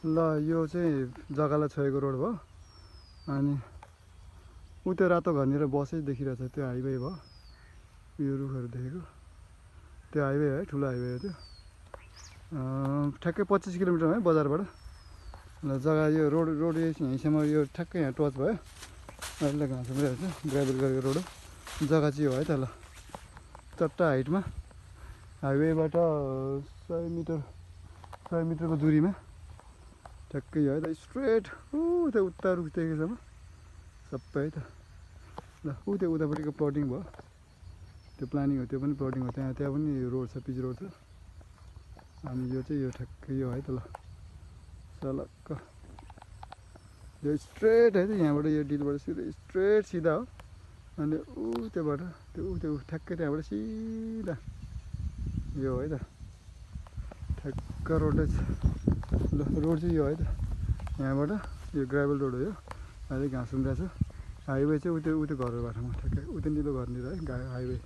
ल यो चाहिँ जग्गालाई छोएको रोड भयो अनि उ त्यो रातो घरनिर बसै देखिरहेछ त्यो हाइवे भयो यो रुखहरू देखेको त्यो हाइवे है ठुलो हाइवे हो त्यो ठ्याक्कै 25 किलोमिटर है बजारबाट ल जग्गा यो रोड यहीँसम्म यो ठ्याक्कै यहाँ टच भयो अहिले घाँस उम्रिरहेको छ ग्राभल गरेको रोड हो जग्गा चाहिँ हो है त ल चट्टा हाइटमा हाइवेबाट 100 मिटरको दूरीमा ठ्याक्कै है त स्ट्रेट त्यो उता रुख देखेसम्म सबै है त ल त्यो उतापट्टिको प्लटिङ भयो त्यो प्लानिङ हो त्यो पनि प्लटिङ हो त्यहाँ पनि रोड छ पिच रोड छ अनि यो चाहिँ यो ठ्याक्कै यो है त ल सलक्क यो स्ट्रेट है त यहाँबाट यो डिलबाट स्ट्रेट सिधा हो अनि त्योबाट त्यो ठ्याक्कै त्यहाँबाट सिधा यो है त ठ्याक्क रोडै छ ल रोड चाहिँ यो है त यहाँबाट यो ग्राभल रोड हो यो अहिले घाँस उम्रिरहेको छ हाइवे चाहिँ उतै घरको बाटोमा ठ्याक्कै उतै निलो घरनिर है हाइवे